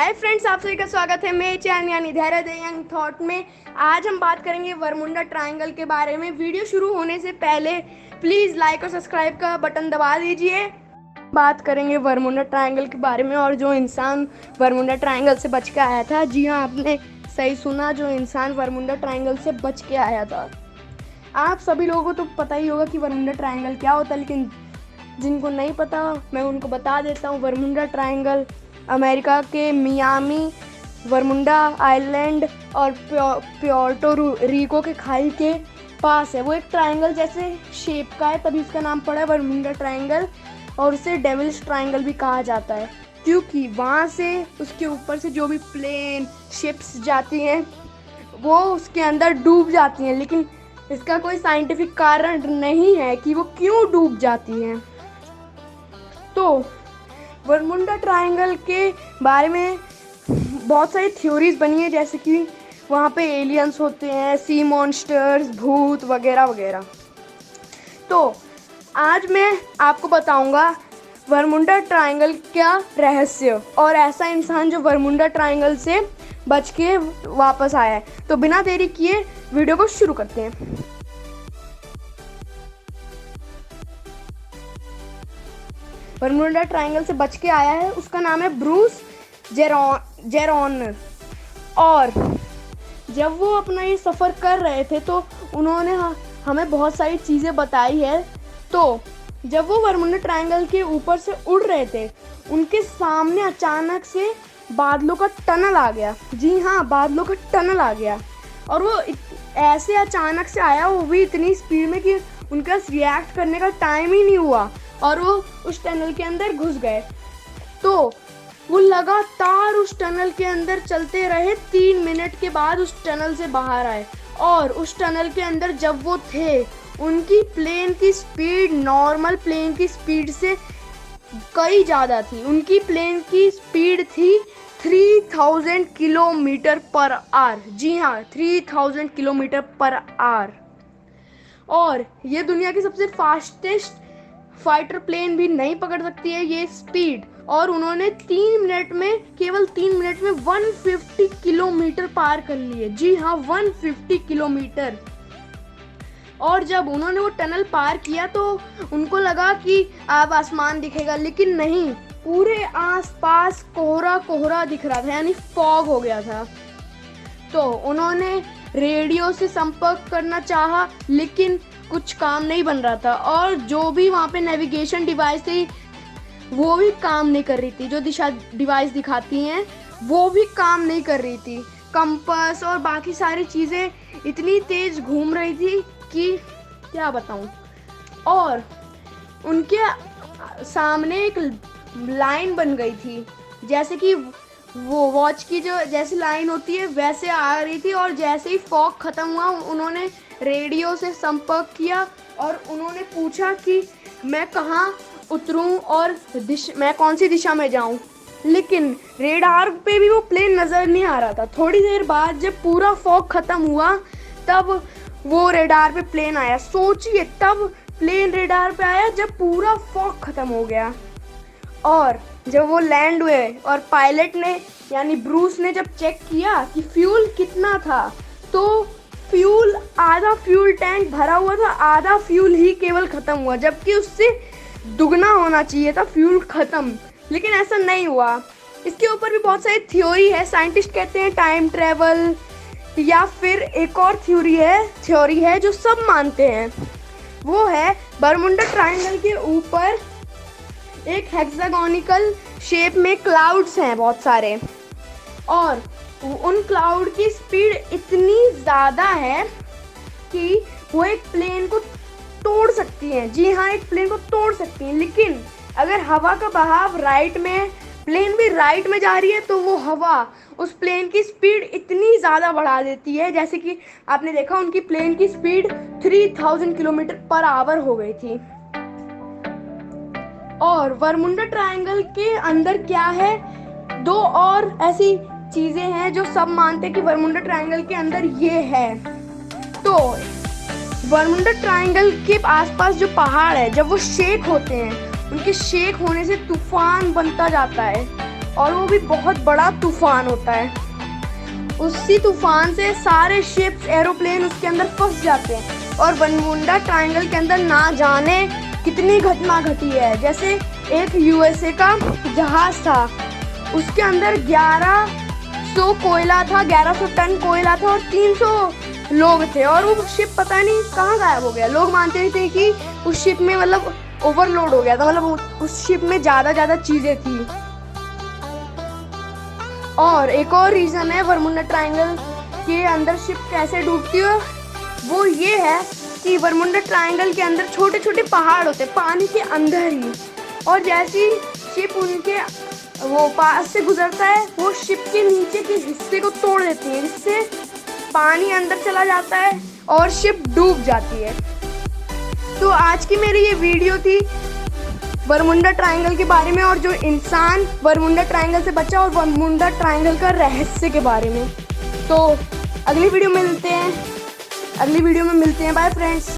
Hi friends, आप सभी का स्वागत है मेरे चैनल यानी धैर्य द यंग थॉट में। आज हम बात करेंगे बरमुडा ट्रायंगल के बारे में। वीडियो शुरू होने से पहले प्लीज़ लाइक और सब्सक्राइब का बटन दबा दीजिए। बात करेंगे बरमुडा ट्रायंगल के बारे में और जो इंसान बरमुडा ट्रायंगल से बच के आया था। जी हाँ, आपने सही सुना, जो इंसान बरमुडा ट्रायंगल से बच के आया था। आप सभी लोगों को तो पता ही होगा कि बरमुडा ट्रायंगल क्या होता है, लेकिन जिनको नहीं पता मैं उनको बता देता हूँ। बरमुडा ट्रायंगल अमेरिका के मियामी, बरमुडा आइलैंड और प्योर्टो रिको के खाई के पास है। वो एक ट्रायंगल जैसे शेप का है, तभी इसका नाम पड़ा है बरमुडा ट्रायंगल। और उसे डेविल्स ट्रायंगल भी कहा जाता है, क्योंकि वहाँ से उसके ऊपर से जो भी प्लेन शिप्स जाती हैं वो उसके अंदर डूब जाती हैं, लेकिन इसका कोई साइंटिफिक कारण नहीं है कि वो क्यों डूब जाती हैं। तो बरमुडा ट्रायंगल के बारे में बहुत सारी थ्योरीज बनी है, जैसे कि वहाँ पे एलियंस होते हैं, सी मॉन्स्टर्स, भूत वगैरह वगैरह। तो आज मैं आपको बताऊंगा बरमुडा ट्रायंगल का रहस्य और ऐसा इंसान जो बरमुडा ट्रायंगल से बच के वापस आया है। तो बिना देरी किए वीडियो को शुरू करते हैं। बरमुडा ट्रायंगल से बच के आया है, उसका नाम है ब्रूस जेरोनर। और जब वो अपना ये सफ़र कर रहे थे तो उन्होंने हमें बहुत सारी चीज़ें बताई है। तो जब वो बरमुडा ट्रायंगल के ऊपर से उड़ रहे थे, उनके सामने अचानक से बादलों का टनल आ गया। जी हाँ, बादलों का टनल आ गया। और वो ऐसे अचानक से आया, वो भी इतनी स्पीड में कि उनका रिएक्ट करने का टाइम ही नहीं हुआ और वो उस टनल के अंदर घुस गए। तो वो लगातार उस टनल के अंदर चलते रहे। 3 मिनट के बाद उस टनल से बाहर आए और उस टनल के अंदर जब वो थे, उनकी प्लेन की स्पीड नॉर्मल प्लेन की स्पीड से कई ज़्यादा थी। उनकी प्लेन की स्पीड थी 3000 किलोमीटर पर आवर। जी हाँ, 3000 किलोमीटर पर आवर। और ये दुनिया की सबसे फास्टेस्ट फाइटर प्लेन भी नहीं पकड़ सकती है ये स्पीड। और उन्होंने 3 मिनट में, केवल 3 मिनट में 150 किलोमीटर पार कर लिए। जी हाँ, 150 किलोमीटर। और जब उन्होंने वो टनल पार किया तो उनको लगा कि अब आसमान दिखेगा, लेकिन नहीं, पूरे आसपास कोहरा कोहरा दिख रहा था, यानी फॉग हो गया था। तो उन्होंने रेडियो से संपर्क करना चाहा, लेकिन कुछ काम नहीं बन रहा था। और जो भी वहाँ पे नेविगेशन डिवाइस थी वो भी काम नहीं कर रही थी। जो दिशा डिवाइस दिखाती हैं वो भी काम नहीं कर रही थी। कंपास और बाकी सारी चीज़ें इतनी तेज़ घूम रही थी कि क्या बताऊँ। और उनके सामने एक लाइन बन गई थी, जैसे कि वो वॉच की जो जैसी लाइन होती है वैसे आ रही थी। और जैसे ही फॉग ख़त्म हुआ, उन्होंने रेडियो से संपर्क किया और उन्होंने पूछा कि मैं कहाँ उतरूं और मैं कौन सी दिशा में जाऊं। लेकिन रेडार पे भी वो प्लेन नज़र नहीं आ रहा था। थोड़ी देर बाद जब पूरा फॉग ख़त्म हुआ, तब वो रेडार पे प्लेन आया। सोचिए, तब प्लेन रेडार पे आया जब पूरा फॉग ख़त्म हो गया। और जब वो लैंड हुए और पायलट ने यानी ब्रूस ने जब चेक किया कि फ्यूल कितना था, तो फ्यूल, आधा फ्यूल टैंक भरा हुआ था, आधा फ्यूल ही केवल ख़त्म हुआ, जबकि उससे दुगना होना चाहिए था फ्यूल ख़त्म। लेकिन ऐसा नहीं हुआ। इसके ऊपर भी बहुत सारी थ्योरी है। साइंटिस्ट कहते हैं टाइम ट्रेवल, या फिर एक और थ्योरी है जो सब मानते हैं। वो है बरमुडा ट्रायंगल के ऊपर एक हेक्सागोनिकल शेप में क्लाउड्स हैं बहुत सारे, और उन क्लाउड की स्पीड इतनी ज़्यादा है कि वो एक प्लेन को तोड़ सकती हैं। जी हाँ, एक प्लेन को तोड़ सकती हैं। लेकिन अगर हवा का बहाव राइट में, प्लेन भी राइट में जा रही है, तो वो हवा उस प्लेन की स्पीड इतनी ज़्यादा बढ़ा देती है, जैसे कि आपने देखा उनकी प्लेन की स्पीड 3000 किलोमीटर पर आवर हो गई थी। और बरमुडा ट्रायंगल के अंदर क्या है, 2 और ऐसी चीज़ें हैं जो सब मानते हैं कि बरमुडा ट्रायंगल के अंदर ये है। तो बरमुडा ट्रायंगल के आसपास जो पहाड़ है, जब वो शेक होते हैं, उनके शेक होने से तूफान बनता जाता है और वो भी बहुत बड़ा तूफान होता है। उसी तूफान से सारे शिप्स, एरोप्लेन उसके अंदर फंस जाते हैं और बरमूडा ट्रायंगल के अंदर ना जाने कितनी घटना घटी है। जैसे एक यूएसए का जहाज था, उसके अंदर 1100 कोयला था, 1100 टन कोयला था और 300 लोग थे और वो शिप पता नहीं कहाँ गायब हो गया। लोग मानते थे कि उस शिप में मतलब ओवरलोड हो गया था, मतलब उस शिप में ज़्यादा चीज़ें थी। और एक और रीज़न है बरमूडा ट्रायंगल के अंदर शिप कैसे डूबती है, वो ये है कि बरमूडा ट्रायंगल के अंदर छोटे छोटे पहाड़ होते हैं पानी के अंदर ही, और जैसी शिप उनके वो पास से गुजरता है वो शिप के नीचे के हिस्से को तोड़ देती है, जिससे पानी अंदर चला जाता है और शिप डूब जाती है। तो आज की मेरी ये वीडियो थी बरमूडा ट्रायंगल के बारे में, और जो इंसान बरमूडा ट्रायंगल से बचा और बरमूडा ट्रायंगल का रहस्य के बारे में। तो अगली वीडियो में मिलते हैं, बाय फ्रेंड्स।